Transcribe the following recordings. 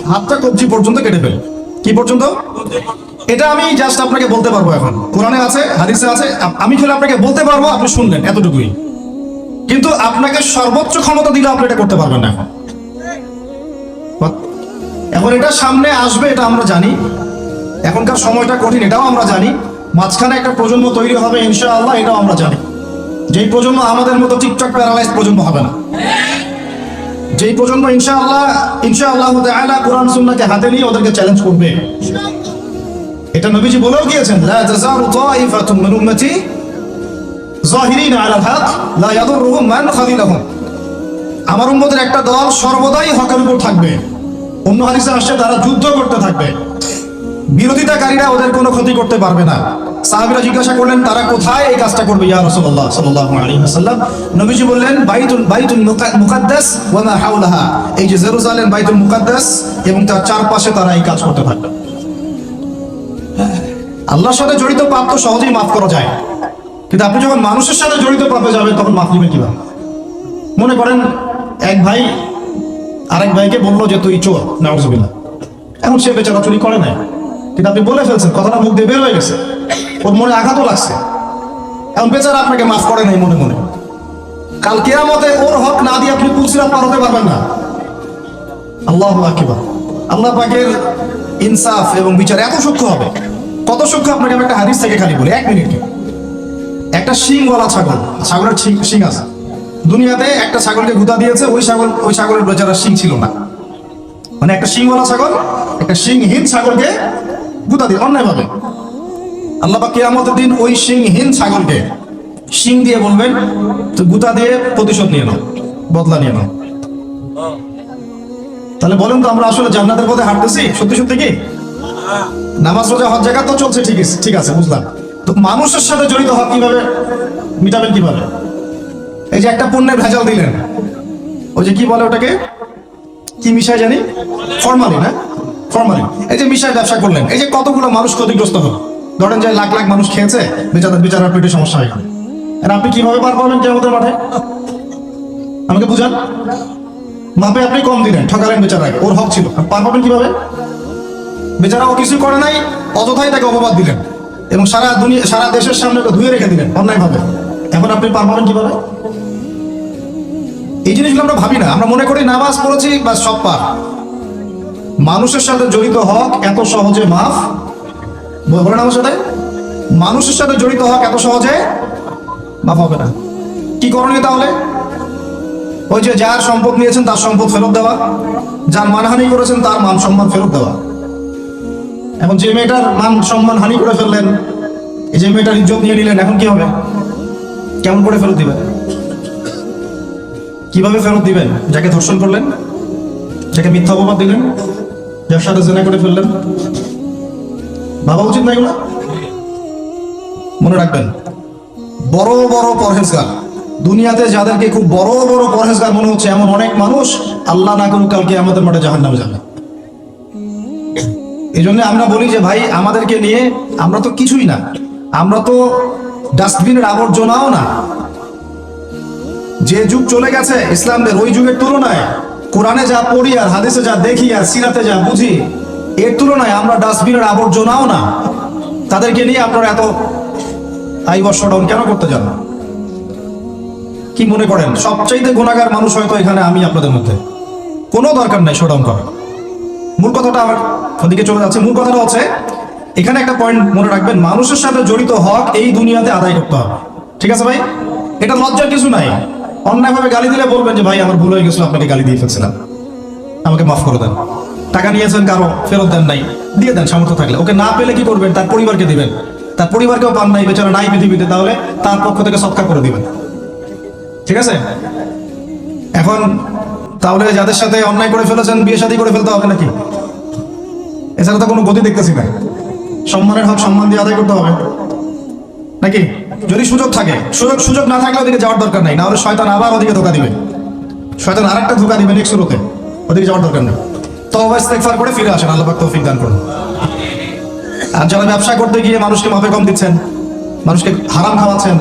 হাতটা কবজি পর্যন্ত কেটে ফেলে। কি পর্যন্ত? এটা আমি জাস্ট আপনাকে বলতে পারবো, এখন কোরআনে আছে, হাদিসে আছে, আমি খেলে আপনাকে বলতে পারবো, আপনি শুনলেন, এতটুকুই। কিন্তু আপনাকে সর্বোচ্চ ক্ষমতা দিলে আপনি এটা করতে পারবেন না। এখন এখন এটা সামনে আসবে, এটা আমরা জানি। এখনকার সময়টা কঠিন, এটাও আমরা জানি। মাঝখানে একটা প্রজন্ম তৈরি হবে ইনশাআল্লাহ, এটাও আমরা জানি। যেই প্রজন্ম আমাদের মতো টিকটক প্যারালাইজ প্রজন্ম হবে না, যেই প্রজন্ম ইনশাআল্লাহ তাআলা কোরআন সুন্নাহকে হাতে নিয়ে ওদেরকে চ্যালেঞ্জ করবে। এটা নবীজি বলেও গিয়েছেন, লা তাযালু তাইফাতুম মিন উম্মতি যাহিরিনা আলাল হক লা ইয়াদুররুহুম মান খাযিলাহুম। আমার উম্মতের একটা দল সর্বদাই হকের উপর থাকবে। অন্য হাদিসে আসছে তারা যুদ্ধ করতে থাকবে, বিরোধিতাকারীরা ওদের কোনো ক্ষতি করতে পারবে না। সাহাবীরা জিজ্ঞাসা করলেন, তারা কোথায় এই কাজটা করবে ইয়া রাসূলুল্লাহ সাল্লাল্লাহু আলাইহি ওয়াসাল্লাম? নবীজি বললেন, বাইতুল মুকাদ্দাস ওয়া মা হাওলাহা। এই যে জেরুজালেম, বাইতুল মুকাদ্দাস এবং তার চারপাশে তারা এই কাজ করতে থাকবে। আল্লাহর সাথে জড়িত পাপ তো সহজেই মাফ করা যায়, কিন্তু আপনি যখন মানুষের সাথে জড়িত পাপে যাবেন তখন মাফ দিবেন কিভাবে? মনে করেন এক ভাই আরেক ভাইকে বললো যে তুই চোর, নাউজুবিল্লাহ। এখন সে বেচারা চুরি করে নাই, কিন্তু আপনি বলে ফেলছেন, কথাটা মুখ দিয়ে বের হয়ে গেছে, ওর মনে আঘাতও লাগছে। এখন বেচারা আপনাকে মাফ করে নাই মনে মনে। কাল কিয়ামতে ওর হক না দিয়ে আপনি পুলসিরাত পার হতে পারবেন না। আল্লাহু আকবার। আল্লাহ পাকের ইনসাফ এবং বিচার এত সূক্ষ্ম হবে। কত সূক্ষ্ম আপনাকে আমি একটা হাদিস থেকে খালি বলি, 1 মিনিট। একটা শিংওয়ালা ছাগল, ছাগলের শিং আছে। দুনিয়াতে একটা ছাগলকে গুঁতা দিয়েছে, ওই ছাগলের বেচারা শিং ছিল না। মানে একটা শিংওয়ালা ছাগল একটা শিংহীন ছাগলকে গুঁতা দিয়ে অন্যায় ভাবে। আল্লাহ পাক কিয়ামতের দিন ওই শিংহীন ছাগলকে শিং দিয়ে বলবেন, তো গুঁতা দিয়ে প্রতিশোধ নিয়ে নাও, বদলা নিয়ে নাও। তাহলে বলেন তো, আমরা আসলে জান্নাতের পথে হাঁটতেছি সত্যি সত্যি কি? নামাজ রোজা হজ জাকাত তো চলছে, ঠিক আছে বুঝলাম। তো মানুষের সাথে জড়িত হক কিভাবে মিটাবেন কিভাবে? এই যে একটা পণ্যের ভেজাল দিলেন, ওই যে কি বলে ওটাকে, কি মিশাই জানি, ফরমালিন। হ্যাঁ, ফরমালিন। এই যে মিশাই ব্যবসা করলেন, এই যে কতগুলো মানুষ ক্ষতিগ্রস্ত হলো। ধরেন যে লাখ লাখ মানুষ খেয়েছে, বেচারার পেটে সমস্যা হয়ে গেল। আর আপনি কিভাবে পার পাবেন কিয়ামতের মাঠে? আমাকে বুঝান। মাপে আপনি কম দিলেন, ঠকালেন বেচারাকে, ওর হক ছিল, পার পাবেন কিভাবে? বেচারা ও কিছু করে নাই, অযথাই তাকে অপবাদ দিলেন এবং সারা দেশের সামনে ধুয়ে রেখে দিলেন অন্যায় ভাবে। এখন আপনি পার পাবেন কিভাবে? এই জিনিসগুলো আমরা ভাবি না, আমরা মনে করি নামাজ পড়েছি বা সব পার। মানুষের সাথে জড়িত হক এত সহজে মাফ, বলেন আমার সাথে, মানুষের সাথে জড়িত হক এত সহজে মাফ হবে না। কি করণীয় তাহলে? ওই যে যার সম্পদ নিয়েছেন তার সম্পদ ফেরত দেওয়া, যার মানহানি করেছেন তার মান সম্মান ফেরত দেওয়া। এখন যে মেয়েটার মান সম্মান হানি করে ফেললেন, এই যে মেয়েটার ইজ্জত নিয়ে নিলেন, এখন কি হবে? কেমন করে ফেরত দিবেন? কিভাবে ফেরত দিবেন? যাকে ধর্ষণ করলেন, যাকে মিথ্যা অপবাদ দিলেন, যার সাথে জেনা করে ফেললেন, ভাবা উচিত না এগুলো? মনে রাখবেন, বড় বড় পরহেজগার, দুনিয়াতে যাদেরকে খুব বড় বড় পরহেজগার মনে হচ্ছে, এমন অনেক মানুষ আল্লাহ না করুক কালকে আমাদের মাঠে জাহান্নামে যাবে। এই জন্য আমরা বলি যে ভাই, আমাদেরকে নিয়ে আমরা তো কিছুই না, আমরা তো ডাস্টবিনের আবর্জনাও না। যে যুগ চলে গেছে ইসলামদের, ওই যুগের তুলনায় কোরআনে যা পড়ি আর হাদিসে যা দেখি আর সিরাতে যা বুঝি, এর তুলনায় আমরা ডাস্টবিনের আবর্জনাও না। তাদেরকে নিয়ে আপনারা এত আইবর শোডাউন কেন করতে যান? কি মনে করেন সবচাইতে গুনাহগার মানুষ হয়তো এখানে আমি আপনাদের মধ্যে? কোনো দরকার নাই শোডাউন করার। মূল কথাটা আমার ওদিকে চলে যাচ্ছে। মূল কথাটা হচ্ছে, এখানে একটা পয়েন্ট মনে রাখবেন, মানুষের সাথে জড়িত হক এই দুনিয়াতে আদায় করতে হবে। ঠিক আছে ভাই, এটা লজ্জার কিছু নাই। অন্যায়ভাবে গালি দিলে বলবেন যে ভাই আমার ভুল হয়ে গেছিল, আপনাকে গালি দিয়ে ফেলছিলাম, আমাকে মাফ করে দেন। টাকা নিয়েছেন কারো, ফেরত দেন নাই, দিয়ে দেন সামর্থ্য থাকলে। ওকে না পেলে কি করবেন? তার পরিবারকে দিবেন। তার পরিবারকেও পান নাই, বেচারা নাই পৃথিবীতে, তাহলে তার পক্ষ থেকে সৎকার করে দিবেন। ঠিক আছে? এখন তাহলে যাদের সাথে অন্যায় করে ফেলেছেন, বিয়ে শাদী করে ফেলতে হবে নাকি? এছাড়া তো কোনো গতি দেখতেছি না। সম্মানের হক সম্মান দিয়ে আদায় করতে হবে নাকি? যদি সুযোগ থাকে, সুযোগ না থাকলে ওদিকে যাওয়ার দরকার নাই, না হলে শয়তান আবার ওদিকে ধোকা দিবে। শয়তান আরেকটা ধোকা দিবে নেক্সট সুরতে, ওদিকে যাওয়ার দরকার নেই। তওবা ইস্তেগফার করে ফিরে আসেন, আল্লাহ পাক তৌফিক দান করুন। আর যারা ব্যবসা করতে গিয়ে মানুষকে মাপে কম দিচ্ছেন, মানুষকে হারাম খাওয়াচ্ছেন,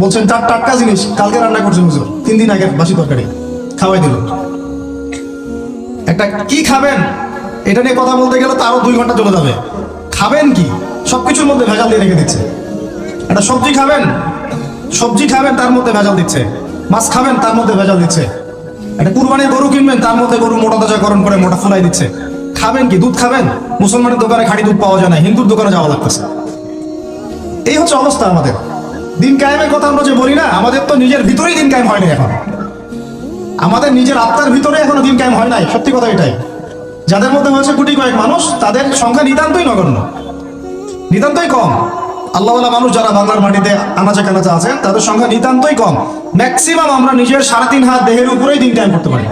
বলছেন টাটকা জিনিস কালকে রান্না করছেন হুজুর, 3 দিন আগে বাসি তরকারি খাওয়াই দিল, একটা কি খাবেন এটা নিয়ে কথা বলতে গেলে তো আরো 2 ঘন্টা চলে যাবে। খাবেন কি, সবকিছুর মধ্যে ভেজাল দিয়ে রেখে দিচ্ছে। একটা সবজি খাবেন তার মধ্যে ভেজাল দিচ্ছে। মাছ খাবেন তার মধ্যে ভেজাল দিচ্ছে। একটা কুরবানির গরু কিনবেন তার মধ্যে গরু মোটা তাজাকরণ করে মোটা ফুলাই দিচ্ছে। খাবেন কি, দুধ খাবেন, মুসলমানের দোকানে খাঁটি দুধ পাওয়া যায় না, হিন্দুর দোকানে যাওয়া লাগতেছে। এই হচ্ছে অবস্থা আমাদের। দিন কায়েমের কথা আমরা যে বলি না, আমাদের তো নিজের ভিতরেই দিন কায়েম হয়নি এখন। আমাদের নিজের আত্মার ভিতরে এখনো দিন কায়েম হয় নাই। সত্যি কথা এটাই। যাদের মধ্যে হয়েছে কোটি কয়েক মানুষ, তাদের সংখ্যা নিতান্তই নগণ্য, নিতান্তই কম। আল্লাহওয়ালা মানুষ যারা বাংলার মাটিতে আনাচে কানাচে আছেন, তাদের সংখ্যা নিতান্তই কম। ম্যাক্সিমাম আমরা নিজের 3.5 হাত দেহের উপরেই দিন কায়েম করতে পারি।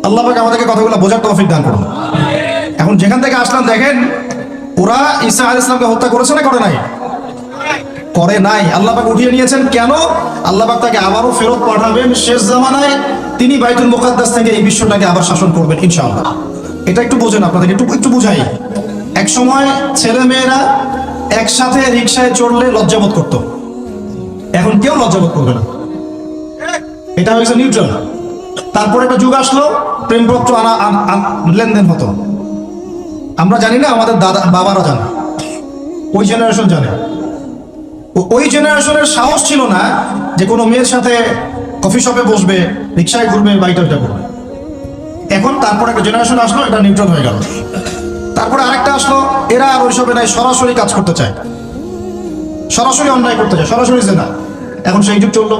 আল্লাহ পাক আমাদেরকে কথাগুলো বোঝার তৌফিক দান করুন। এখন যেখান থেকে আসলাম দেখেন, ওরা ঈসা আলাইহিস সালামকে হত্যা করেছে না করে নাই? করে নাই। আল্লাহ পাক উঠিয়ে নিয়েছেন। কেন? আল্লাহ পাক তাকে আবারও ফেরত পাঠাবেন শেষ জামানায়। তিনি বাইতুল মুকাদ্দাস থেকে এই বিশ্বটাকে আবার শাসন করবেন ইনশাআল্লাহ। এটা একটু বোঝেন, আপনাদেরকে একটু বুঝাই। এক সময় ছেলে মেয়েরা একসাথে রিকশায় চড়লে লজ্জাবোধ করত, এখন কেউ লজ্জাবোধ করবে না। এটা হয়েছে নিউট্রাল। তারপরে একটা যুগ আসলো, প্রেমপত্র লেনদেন হতো। আমরা জানি না, আমাদের দাদা বাবারা জানে, ওই জেনারেশন জানে। ওই জেনারেশনের সাহস ছিল না যে কোনো মেয়ের সাথে কফি শপে বসবে, রিক্সায় ঘুরবে, বাইটা করবে। এখন তারপর একটা জেনারেশন আসলো, এটা নিউট্রাল হয়ে গেল। তারপরে আরেকটা আসলো, এরা আর ওইসবে নাই, সরাসরি কাজ করতে চায়, সরাসরি অন্যায় করতে চায়, সরাসরি জেনা। এখন সেই যুগ চললো।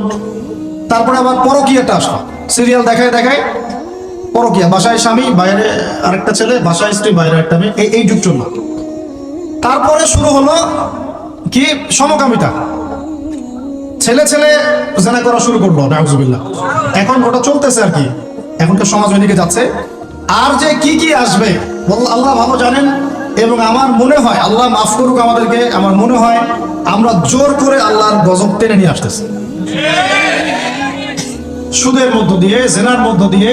তারপরে আবার পরকীয়াটা আসলো, সিরিয়াল দেখায় দেখায় পরকীয়া, বাসায় স্বামী, বাইরে আরেকটা ছেলে, বাসায় স্ত্রী, বাইরে একটা মেয়ে, এই যুগ চললো। তারপরে শুরু হলো কি, সমকামিতা। ছেলে ছেলে জেনা করা শুরু করলো, নাউজুবিল্লাহ। এখন ওটা চলতেছে আর কি, এখনকার সমাজ ওইদিকে যাচ্ছে। আর যে কি কি আসবে আল্লাহ ভালো জানেন। এবং আমার মনে হয়, আল্লাহ মাফ করুক আমাদেরকে, আমার মনে হয় আমরা জোর করে আল্লাহর গজব টেনে নিয়ে আসতেছি। সুদের মধ্য দিয়ে, জেনার মধ্য দিয়ে,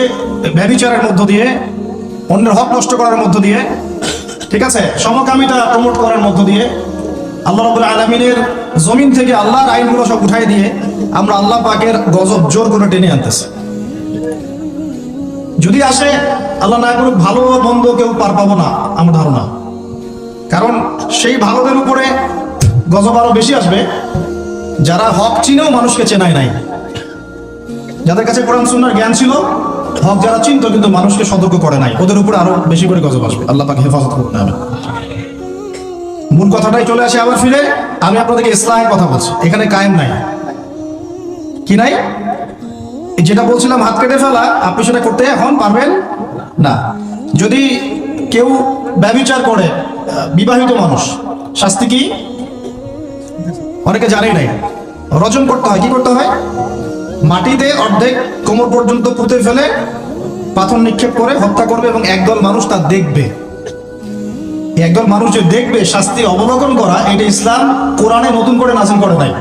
ব্যভিচারের মধ্য দিয়ে, অন্যের হক নষ্ট করার মধ্য দিয়ে, ঠিক আছে, সমকামিতা প্রমোট করার মধ্য দিয়ে, আল্লাহ রাব্বুল আলামিনের জমিন থেকে আল্লাহর আইনগুলো সব উঠাই দিয়ে আমরা আল্লাহ পাকের গজব জোর করে টেনে আনতেছি। যদি আসে, আল্লাহ না করুক, ভালো মন্দ কেউ পার পাবো না আমার ধারণা। কারণ সেই ভালোদের উপরে গজব আরো বেশি আসবে যারা হক চিনেও মানুষকে চেনায় নাই, যাদের কাছে কোরআন সুন্নাহর জ্ঞান ছিল, হক যারা চিনত কিন্তু মানুষকে সতর্ক করে নাই, ওদের উপরে আরো বেশি করে গজব আসবে। আল্লাহ পাক হেফাজত করুন। মূল কথাটাই চলে আসে আবার ফিরে। আমি আপনাদেরকে ইসলামের কথা বলছি, এখানে কায়েম নাই। কি নাই? যেটা বলছিলাম হাত কেটে ফেলা, আপনি সেটা করতে এখন পারবেন না। যদি কেউ ব্যভিচার করে, বিবাহিত মানুষ, শাস্তি কি? অনেকে জানেই নাই। রজম করতে হয়। কি করতে হয়? মাটিতে অর্ধেক কোমর পর্যন্ত পুঁতে ফেলে পাথর নিক্ষেপ করে হত্যা করবে, এবং একদল মানুষ তা দেখবে। একদল মানুষ যে দেখবে, শাস্তি অবলোকন করা, এটা ইসলাম কোরআনে নতুন করে নাযিল করে নাই।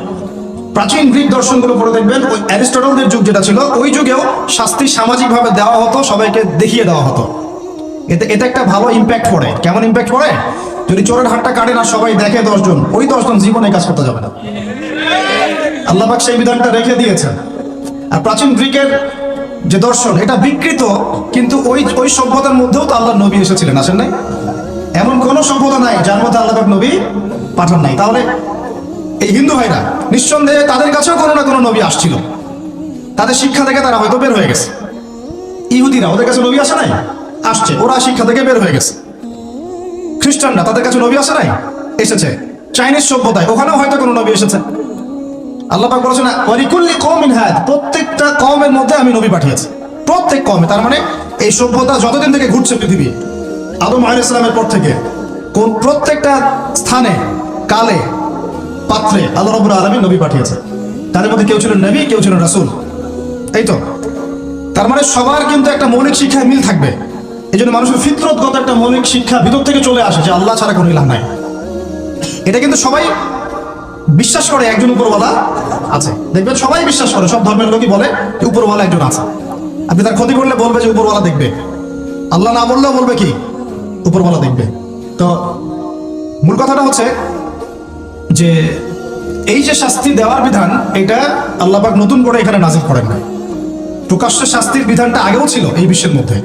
প্রাচীন গ্রিক দর্শনগুলো পড়ে দেখবেন, ওই অ্যারিস্টটলদের যুগ যেটা ছিল, ওই যুগেও শাস্তি সামাজিকভাবে দেওয়া হতো, সবাইকে দেখিয়ে দেওয়া হতো। এটা একটা ভালো ইম্প্যাক্ট পড়ে। কেমন ইম্প্যাক্ট পড়ে? যদি চোরের হাতটা কাটে না, সবাই দেখে 10 জন, ওই 10 জন জীবনে কাজ করতে যাবে না। আল্লাহ পাক সেই বিধানটা রেখে দিয়েছেন। আর প্রাচীন গ্রিকের যে দর্শন, এটা বিকৃত, কিন্তু ওই সভ্যতার মধ্যেও তো আল্লাহ নবী এসেছিলেন, আসেন নাই? এমন কোন সভ্যতা নাই যার মধ্যে আল্লাহ পাক নবী পাঠান নাই। তাহলে এই হিন্দু ভাইরা নিঃসন্দেহে তাদের কাছেও কোনো না কোনো নবী আসছিল, তাদের শিক্ষা থেকে তারা হয়তো বের হয়ে গেছে। ইহুদিরা, ওদের কাছে নবী আসে নাই? আসছে, ওরা শিক্ষা থেকে বের হয়ে গেছে। খ্রিস্টানরা, তাদের কাছে নবী আসে নাই? এসেছে। চাইনিজ সভ্যতায়, ওখানেও হয়তো কোনো নবী এসেছে। আল্লাহ পাক বলেছেন, ওয়ালিকুল্লি কওমিন হাদ, প্রত্যেকটা কওমের মধ্যে আমি নবী পাঠিয়েছি। প্রত্যেক কওমে, তার মানে এই সভ্যতা যতদিন থেকে ঘুরছে পৃথিবী, আদম আলাইহিস সালামের পর থেকে, কোন প্রত্যেকটা স্থানে, কালে, পাত্রে আল্লাহ রাব্বুল আলামিন নবী পাঠিয়েছে। তাদের মধ্যে কেউ ছিলেন নবী, কেউ ছিলেন রাসূল। এই তো, তার মানে সবার কিন্তু একটা মৌলিক শিক্ষায় মিল থাকবে। এই জন্য মানুষের ফিতরতগত একটা মৌলিক শিক্ষা ভিতর থেকে চলে আসে যে আল্লাহ ছাড়া কোনো ইলাহ নাই। এটা কিন্তু সবাই বিশ্বাস করে একজন উপরওয়ালা আছে। দেখবেন সবাই বিশ্বাস করে, সব ধর্মের লোকই বলে যে উপরওয়ালা একজন আছে। আপনি তার ক্ষতি করলে বলবে যে উপরওয়ালা দেখবে, আল্লাহ না বললেও বলবে কি উপরওয়ালা দেখবে। তো মূল কথাটা হচ্ছে যে এই যে শাস্তি দেওয়ার বিধান, এটা আল্লাহ পাক নতুন করে এখানে নাযিল করেন না। প্রকাশ্য শাস্তির বিধানটা আগেও ছিল এই বিশ্বের মধ্যে,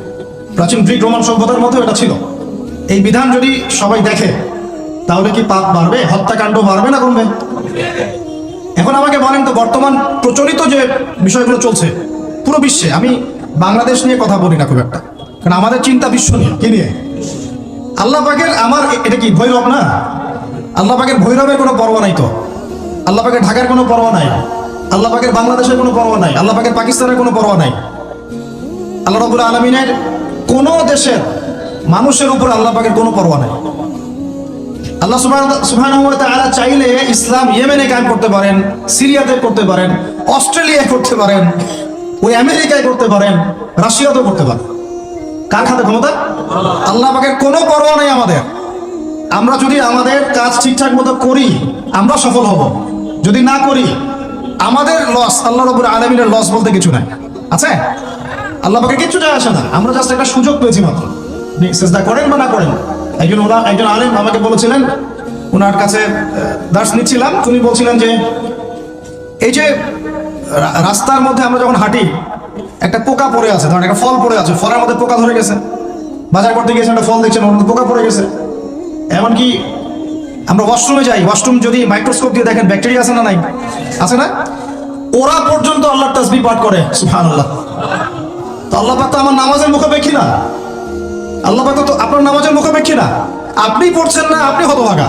প্রাচীন গ্রিক রোমান সভ্যতার মধ্যে এটা ছিল। এই বিধান যদি সবাই দেখে তাহলে কি পাপ বাড়বে, হত্যাকাণ্ড বাড়বে না কমবে? এখন আমাকে বলেন তো, বর্তমান প্রচলিত যে বিষয়গুলো চলছে পুরো বিশ্বে, আমি বাংলাদেশ নিয়ে কথা বলি না খুব একটা, কারণ আমাদের চিন্তা বিশ্ব নিয়ে। কি নিয়ে? আল্লাহ পাকের, আমার এটা কি ভৈরব না? আল্লাহ পাকের ভৈরবের কোনো পরোয়া নাই তো, আল্লাহ পাকের ঢাকার কোনো পরোয়া নাই, আল্লাহ পাকের বাংলাদেশের কোনো পরোয়া নাই, আল্লাহ পাকের পাকিস্তানের কোনো পরোয়া নাই। আল্লাহ রাব্বুল আলামিনের কোন দেশের মানুষের উপর আল্লাহ পাকের কোনো পরোয়া নাই। আল্লাহ সুবহানাহু ওয়া তাআলা চাইলে ইসলাম ইয়েমেনে কায়েম করতে পারেন, সিরিয়াতে করতে পারেন, অস্ট্রেলিয়ায় করতে পারেন, ওই আমেরিকায় করতে পারেন, রাশিয়াতেও করতে পারেন। কার হাতে ক্ষমতা? আল্লাহ পাকের কোনো পরোয়া নাই আমাদের। আমরা যদি আমাদের কাজ ঠিকঠাক মতো করি আমরা সফল হব, যদি না করি আমাদের লস। আল্লাহ রাব্বুল আলামিনের লস বলতে কিছু নাই, আছে? আল্লাহ পাকে কিছু যায় আসে না, আমরা জাস্ট একটা সুযোগ পেয়েছি মাত্র। সিজদা করেন বা না করেন। একজন আলেম আমাকে বলেছিলেন, ওনার কাছে দার্স নিচ্ছিলাম, উনি বলছিলেন যে এই যে রাস্তার মধ্যে আমরা যখন হাঁটি একটা পোকা পড়ে আছে, ধরেন একটা ফল পড়ে আছে, ফলের মধ্যে পোকা ধরে গেছে, বাজার করতে গিয়েছেন একটা ফল দেখছেন ওর মধ্যে পোকা পড়ে গেছে। এমনকি আমরা ওয়াশরুমে যাই, ওয়াশরুম যদি মাইক্রোস্কোপ দিয়ে দেখেন ব্যাকটেরিয়া আছে না নাই? আছে না? ওরা পর্যন্ত আল্লাহর তাসবিহ পাঠ করে, সুবহানাল্লাহ। তো আল্লাহ পাক তো আমার নামাজের মুখাপেক্ষী না, আল্লাহ পাক তো আপনার নামাজের মুখাপেক্ষী না। আপনি পড়ছেন না, আপনি হতভাগা।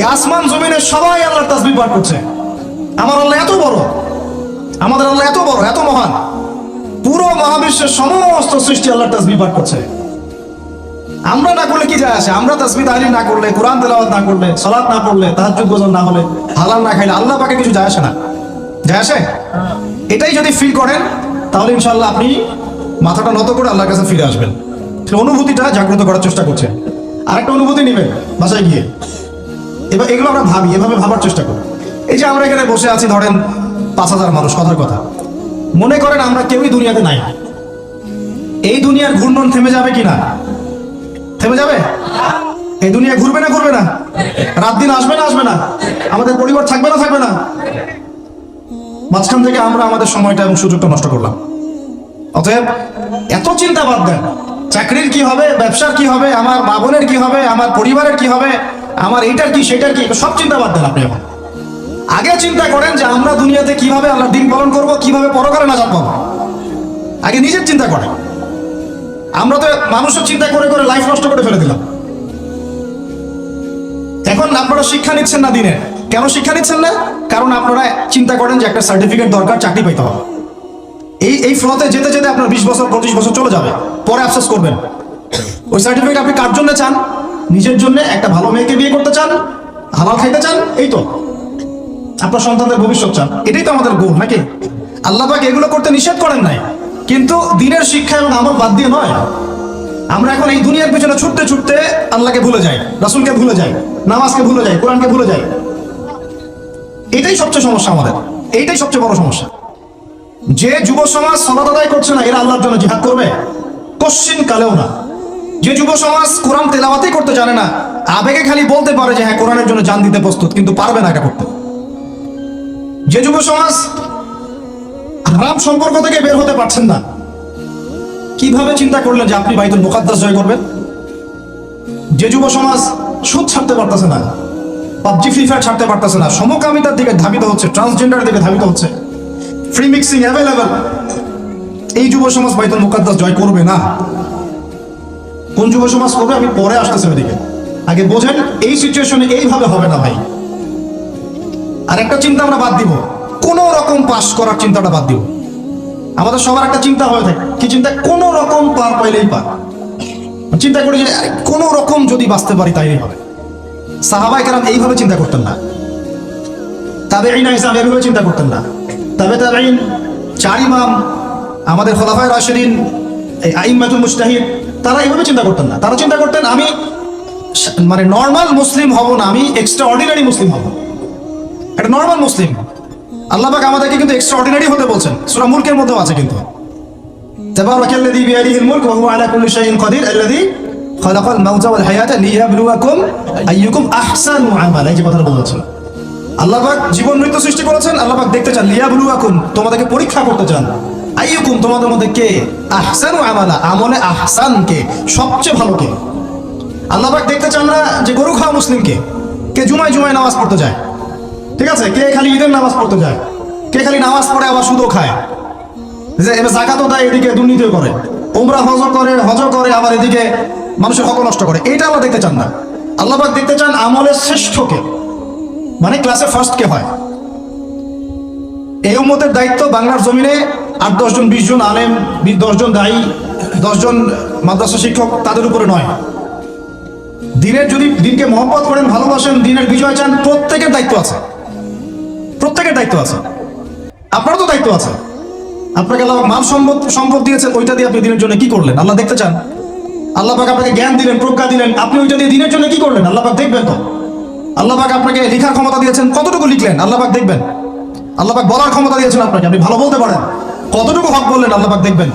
এই আসমান জমিনের সবাই আল্লাহর তাসবিহ পাঠ করছে। আমার আল্লাহ এত বড়, আমাদের আল্লাহ এত বড়, এত মহান, পুরো মহাবিশ্বের সমস্ত সৃষ্টি আল্লাহর তাসবিহ পাঠ করছে। আমরা না করলে কি যায় আসে? আমরা তাসবিহ তাহলিল না করলে, কোরআন তেলাওয়াত না করলে, সালাত না পড়লে, তাহাজ্জুদ গোসল না হলে, হালাল না খাইলে আল্লাহ পাকে কিছু যায় আসে না? যায় আসে? এটাই যদি ফিল করেন তাহলে ইনশাআল্লাহ আপনি মাথাটা নত করে আল্লাহর কাছে ফিরে আসবেন। সেই অনুভূতিটা জাগ্রত করার চেষ্টা করছেন। আরেকটা অনুভূতি নেবেন বাসায় গিয়ে। এবার এগুলো আমরা ভাবি, এভাবে ভাবার চেষ্টা করি। এই যে আমরা এখানে বসে আছি, ধরেন 5,000 মানুষ, কথার কথা, মনে করেন আমরা কেউই দুনিয়াতে নাই। এই দুনিয়ার ঘূর্ণন থেমে যাবে কিনা? থেমে যাবে? এই দুনিয়া ঘুরবে না ঘুরবে না? রাত দিন আসবে না আসবে না? আমাদের পরিবার থাকবে না থাকবে না? মাঝখান থেকে আমরা আমাদের সময়টা এবং সুযোগটা নষ্ট করলাম। অতএব এত চিন্তা বাদ দেন। চাকরির কি হবে, ব্যবসার কি হবে, আমার মা বোনের কি হবে, আমার পরিবারের কি হবে, আমার এইটার কি সেটার কি, সব চিন্তা বাদ দেন আপনি। এখন আগে চিন্তা করেন যে আমরা দুনিয়াতে কিভাবে আল্লাহর দিন পালন করব, কিভাবে পরকালে নাজাত পাবো। আগে নিজের চিন্তা করেন। আমরা তো মানুষের চিন্তা করে করে লাইফ নষ্ট করে ফেলে দিলাম। এখন আপনারা শিক্ষা নিচ্ছেন না দিনের। কেন শিক্ষা নিচ্ছেন না? কারণ আপনারা চিন্তা করেন যে একটা সার্টিফিকেট দরকার, চাকরি পাইতে হবে। এই ফ্লোতে যেতে যেতে আপনার 20 বছর 25 বছর চলে যাবে, পরে আফসোস করবেন। ওই সার্টিফিকেট আপনি কার জন্য চান? নিজের জন্য, একটা ভালো মেয়েকে বিয়ে করতে চান, হালাল খাইতে চান, এই তো আপনার সন্তানদের ভবিষ্যৎ চান। এটাই তো আমাদের গোল, নাকি? আল্লাহ পাক এগুলো করতে নিষেধ করেন নাই, কিন্তু দিনের শিক্ষা এবং আমল বাদ দিয়ে নয়। আমরা এখন এই দুনিয়ার পিছনে ছুটতে ছুটতে আল্লাহকে ভুলে যাই, রাসূলকে ভুলে যাই, নামাজকে ভুলে যাই, কোরআনকে ভুলে যাই। এটাই সবচেয়ে সমস্যা আমাদের, এইটাই সবচেয়ে বড় সমস্যা। যে যুব সমাজ সালাত আদায় করছে না, এরা আল্লাহর জন্য জিহাদ করবে? কোশ্চিন কালেও না। যে যুব সমাজ কোরআন তেলাওয়াতই করতে জানে না, আবেগে খালি বলতে পারে যে হ্যাঁ কোরআনের জন্য জান দিতে প্রস্তুত, কিন্তু পারবে না এটা করতে। যে যুব সমাজ হারাম সম্পর্ক থেকে বের হতে পারছেন না, কিভাবে চিন্তা করলেন যে আপনি বাইতুল মুকাদ্দাস জয় করবেন? যে যুব সমাজ সুদ ছাড়তে পারতেছে না, পাবজি ফ্রি ফায়ার ছাড়তে পারতেছে না, সমকামিতার দিকে ধাবিত হচ্ছে, ট্রান্সজেন্ডারের দিকে ধাবিত হচ্ছে, ফ্রি মিক্সিং অ্যাভেলেবল, এই যুব সমাজ বাইতুল মুকাদ্দাস জয় করবে না। কোন যুব সমাজ করবে? আমি পরে আসতেছি ওইদিকে। আগে বোঝেন এই সিচুয়েশনে এইভাবে হবে না ভাই। আর একটা চিন্তা আমরা বাদ দিব, কোন রকম পাস করার চিন্তাটা বাদ দিব। আমাদের সবার একটা চিন্তা হয়ে থাকে, কি চিন্তা? কোন রকম পার পাইলেই পার। চিন্তা করি যে কোন রকম যদি বাঁচতে পারি তাইলেই হবে। সাহাবায়ে কেরাম এইভাবে চিন্তা করতেন না, তাবেঈন হিসাবে এইভাবে চিন্তা করতেন না। তাবেঈন, 4 ইমাম, আমাদের খোলাফায়ে রাশিদিন, এই আইম্মাতুল মুজতাহিদ, তারা এইভাবে চিন্তা করতেন না। তারা চিন্তা করতেন আমি মানে নর্মাল মুসলিম হব না, আমি এক্সট্রা অর্ডিনারি মুসলিম হব। একটা নর্মাল মুসলিম। আল্লাহ পাক আমাদেরকে কিন্তু এক্সট্রা অর্ডিনারি হতে বলছেন, সূরা মুলকের মধ্যেও আছে কিন্তু। তাবারাকাল্লাযী বিয়াদিহিল মুলক ওয়া হুয়া আলা কুল্লি শাইইন কাদির আল্লাযী খালাকাল মাউতা ওয়াল হায়াতা লিয়াবলুয়াকুম আইয়ুকুম আহসানু আমালা। এই যে কথাটা বলেছেন, আল্লাহ পাক জীবন মৃত্যু সৃষ্টি করেছেন, আল্লাহ পাক দেখতে চান, লিয়াবলুয়াকুম, তোমাদেরকে পরীক্ষা করতে চান, আইয়ুকুম তোমাদের মধ্যে কে আহসানু আমালা, আমলে আহসান কে, সবচেয়ে ভালো কে। আল্লাহ পাক দেখতে চান না যে গরু খাওয়া মুসলিমকে, কে জুমায় জুমায় নামাজ পড়তে যায়, ঠিক আছে, কে খালি ঈদের নামাজ পড়তে যায়, কে খালি নামাজ পড়ে আবার সুদও খায়, যে এবার জাকাতও দেয় এদিকে দুর্নীতিও করে, উমরা হজ করে আবার এদিকে মানুষের হক নষ্ট করে। এইটা আল্লাহ দেখতে চান না। আল্লাহ পাক দেখতে চান আমলের শ্রেষ্ঠকে, মানে ক্লাসে ফার্স্ট কে হয়। এই উম্মতের দায়িত্ব বাংলার জমিনে 8-10 জন 20 জন আলেম, 10 জন দায়ী, 10 জন মাদ্রাসা শিক্ষক, তাদের উপরে নয়। দিনের যদি দিনকে মহব্বত করেন, ভালোবাসেন, দিনের বিজয় চান, প্রত্যেকের দায়িত্ব আছে, প্রত্যেকের দায়িত্ব আছে। আপনারও তো দায়িত্ব আছে। আপনাকে আল্লাহ মাল সম্পদ দিয়েছেন, ওইটা দিয়ে আপনি দিনের জন্য কি করলেন আল্লাহ দেখতে চান। আল্লাহ পাক আপনাকে জ্ঞান দিলেন, প্রজ্ঞা দিলেন, আপনি ওইটা দিয়ে দিনের জন্য কি করলেন আল্লাহ পাক দেখবেন তো। আল্লাহ পাক আপনাকে লেখার ক্ষমতা দিয়েছেন, কতটুকু লিখলেন আল্লাহ পাক দেখবেন। আল্লাহ পাক বলার ক্ষমতা দিয়েছেন আপনাকে, আপনি ভালো বলতে পারেন, কতটুকু হক বললেন আল্লাহ পাক দেখবেন।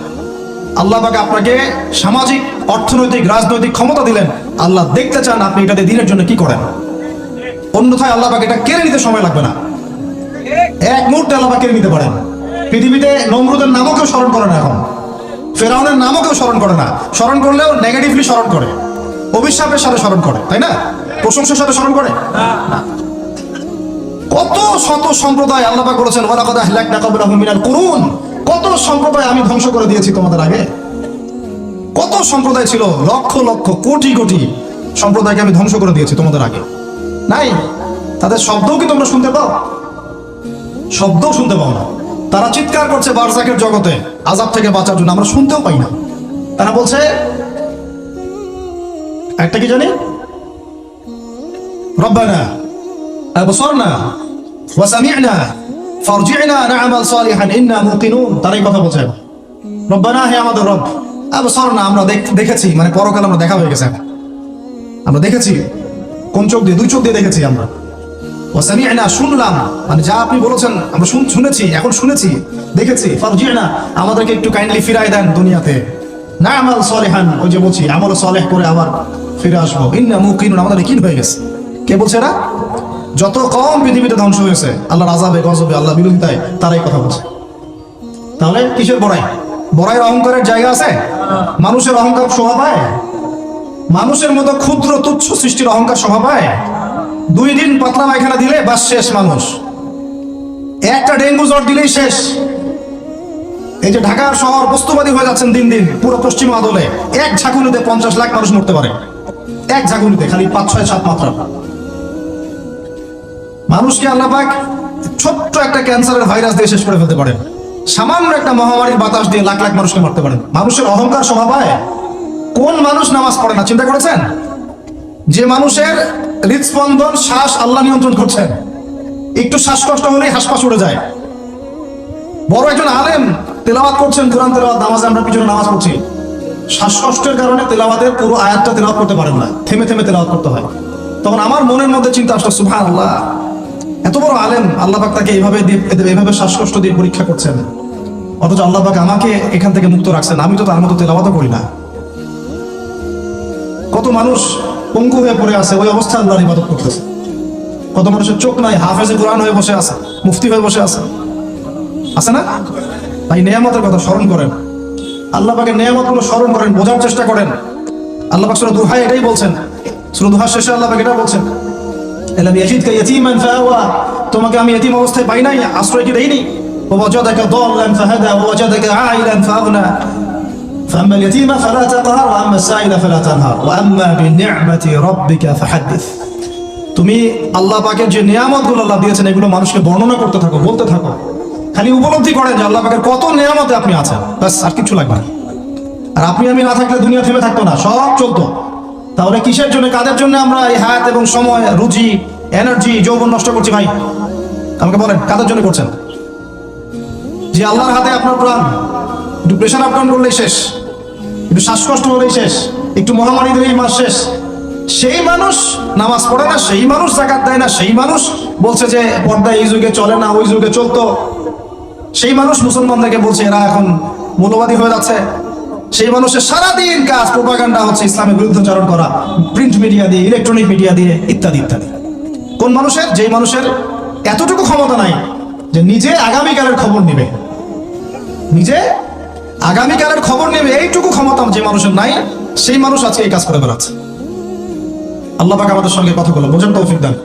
আল্লাহ পাক আপনাকে সামাজিক, অর্থনৈতিক, রাজনৈতিক ক্ষমতা দিলেন, আল্লাহ দেখতে চান আপনি এটা দিয়ে দিনের জন্য কি করেন। অন্যথায় আল্লাহ পাক এটা কেড়ে নিতে সময় লাগবে না, এক মুহূর্তে আল্লাহ পাক কেড়ে নিতে পারেন। পৃথিবীতে নমরুদের নামও কেউ স্মরণ করে না, এখন ফেরাউনের নামও কেউ স্মরণ করে না। স্মরণ করলেও নেগেটিভলি স্মরণ করে, অভিশাপের সাথে স্মরণ করে, তাই না? প্রশংসার সাথে স্মরণ করে না। কত শত সম্প্রদায় আল্লাহ পাক বলেছেন ওয়ালাকাদ আহলাকনা ক্বাবলাহুম মিনাল কুরুন, কত সম্প্রদায় আমি ধ্বংস করে দিয়েছি তোমাদের আগে। কত সম্প্রদায় ছিল, লক্ষ লক্ষ কোটি কোটি সম্প্রদায়কে আমি ধ্বংস করে দিয়েছি তোমাদের আগে। নাই, তাদের শব্দও কি তোমরা শুনতে পাও? শব্দও শুনতে পাও না। তারা চিৎকার করছে বারজাকের জগতে আযাব থেকে বাঁচার জন্য, আমরা শুনতেও পাই না। তারা বলছে একটা কি জানি, রব্বানা আবসারনা ওয়া সামি'না ফারজি'না না'মাল সালিহান ইন্না মুকিনুন। তারাই কথা বলছে, রব্বানা, হে আমাদের রব, আবসারনা, আমরা দেখেছি, মানে পরকাল আমরা দেখা হয়ে গেছে, আমরা দেখেছি। কোন চোখ দিয়ে? 2 চোখ দিয়ে দেখেছি আমরা। ওয়া সামি'না, শুনলাম, মানে যা আপনি বলেছেন আমরা শুনেছি, এখন শুনেছি, দেখেছি। ফারজি'না, আমাদেরকে একটু কাইন্ডলি ফিরায় দেন দুনিয়াতে। না'মাল সালিহান, ওই যে বলছি আমল সালেহ করে আবার ফিরে আসবো। ইন্না মুকিনুন, আমাদের ইয়াকিন হয়ে গেছে। কে বলছে এরা? যত কম পৃথিবীতে ধ্বংস হয়েছে আল্লাহর আযাবে, গজবে, আল্লাহ বিরোধিতায়, তারাই কথা বলছে। তাহলে কিসের বড়াই? বড়াইয়ের অহংকারের জায়গা আছে? মানুষের অহংকার শোভা পায়? মানুষের মতো ক্ষুদ্র তুচ্ছ সৃষ্টির অহংকার শোভা পায়? 2 দিন পাতলা পায়খানা দিলে বাস শেষ মানুষ, একটা ডেঙ্গু জ্বর দিলেই শেষ। এই যে ঢাকার শহর বস্তুবাদী হয়ে যাচ্ছেন দিন দিন, পুরো পশ্চিম আদলে এক ঝাঁকুনিতে 50 লাখ মানুষ মরতে পারে, এক ঝাঁকুনিতে, খালি 5, 6, 7 মাত্রা। মানুষকে আল্লাহ পাক ছোট্ট একটা ক্যান্সারের ভাইরাস দিয়ে শেষ করে ফেলতে পারেন, সামান্য একটা মহামারীর বাতাস দিয়ে লাখ লাখ মানুষকে মারতে পারেন। মানুষের অহংকার শোভা পায়? কোন মানুষ নামাজ পড়ে না চিন্তা করেছেন? যে মানুষের হৃদস্পন্দন, শ্বাস আল্লাহ নিয়ন্ত্রণ করছেন, একটু শ্বাসকষ্ট হলেই হাসপাস উড়ে যায়। বড় একজন আলেম তেলাওয়াত করছেন, কোরআন তেলাওয়াত, নামাজে আমরা পিছনে নামাজ পড়ছি, শ্বাসকষ্টের কারণে তেলাওয়াতের পুরো আয়াতটা তেলাওয়াত করতে পারেন না, থেমে থেমে তেলাওয়াত করতে হয়। তখন আমার মনের মধ্যে চিন্তা আসলো, সুবহানাল্লাহ, এত বড় আলেম, আল্লাহ পাক তাকে এইভাবে শ্বাসকষ্ট দিয়ে পরীক্ষা করছেন, অথচ আল্লাহ পাক আমাকে এখান থেকে মুক্ত রাখছেন, আমি তো তার মতো তেলাওয়াতও করি না। কত মানুষ পঙ্গু হয়ে পড়ে আছে, ওই অবস্থায় আল্লাহর ইবাদত করতেছে। কত মানুষের চোখ নাই, হাফেজে কোরআন হয়ে বসে আছে, মুফতি হয়ে বসে আছে, আছে না? ভাই, নেয়ামতের কথা স্মরণ করেন, আল্লাহ পাকের নেয়ামতগুলো স্মরণ করেন, বোঝার চেষ্টা করেন। আল্লাহ পাক সূরা দুহা এটাই বলছেন, সূরা দুহার শেষে আল্লাহ পাক এটা বলছেন, আলাম ইয়াজিদকা ইয়াতীমান ফাআওয়া, তোমাকে আমি ইতিম অবস্থায় পাই নাই, আশ্রয় কি দেইনি? ওয়া ওয়াজাদাকা দাল্লান ফাহাদা ওয়া ওয়াজাদাকা আইলান ফাআগনা ফাআম্মা আল-ইয়াতীমা ফালা তাকহার ওয়া আম্মা আস-সাইলা ফালা তানহার ওয়া আম্মা বিনি'মাতি রাব্বিকা ফাহাদ্দিস। তুমি আল্লাহ পাকের যে নিয়ামতগুলো আল্লাহ দিয়েছেন এগুলো মানুষকে বর্ণনা করতে থাকো, বলতে থাকো, খালি উপলব্ধি করেন যে আল্লাহ পাকের কত নিয়ামতে আপনি আছেন, ব্যাস, আর কিছু লাগবে না। আর আপনি আমি না থাকলে দুনিয়া থেমে থাকতো না, সব চলতো। তাহলে কিসের জন্য, কাদের জন্য আমরা এই হায়াত এবং সময়, রুচি, এনার্জি, যৌবন নষ্ট করছি? ভাই আমাকে বলেন, কাদের জন্য করছেন? যে আল্লাহর হাতে আপনার প্রাণ, একটু প্রেশার আপ ডাউন করলেই শেষ, একটু শ্বাসকষ্ট হলেই শেষ, একটু মহামারী দিলেই মাস শেষ। সেই মানুষ নামাজ পড়ে না, সেই মানুষ যাকাত দেয় না, সেই মানুষ বলছে যে পর্দা এই যুগে চলে না, ওই যুগে চলতো, সেই মানুষ মুসলমানদেরকে বলছে এরা এখন মৌলবাদী হয়ে যাচ্ছে। সেই মানুষের সারাদিন কাজ প্রোপাগান্ডা হচ্ছে ইসলামের বিরুদ্ধাচরণ করা, প্রিন্ট মিডিয়া দিয়ে, ইলেকট্রনিক মিডিয়া দিয়ে, ইত্যাদি ইত্যাদি। কোন মানুষের? যেই মানুষের এতটুকু ক্ষমতা নাই যে নিজে আগামীকালের খবর নিবে, নিজে আগামীকালের খবর নেবে এইটুকু ক্ষমতা যে মানুষের নাই, সেই মানুষ আজকে এই কাজ করে বেড়াচ্ছে। আল্লাহ পাক আমাদের সঙ্গে কথাগুলো বোঝার তৌফিক দান।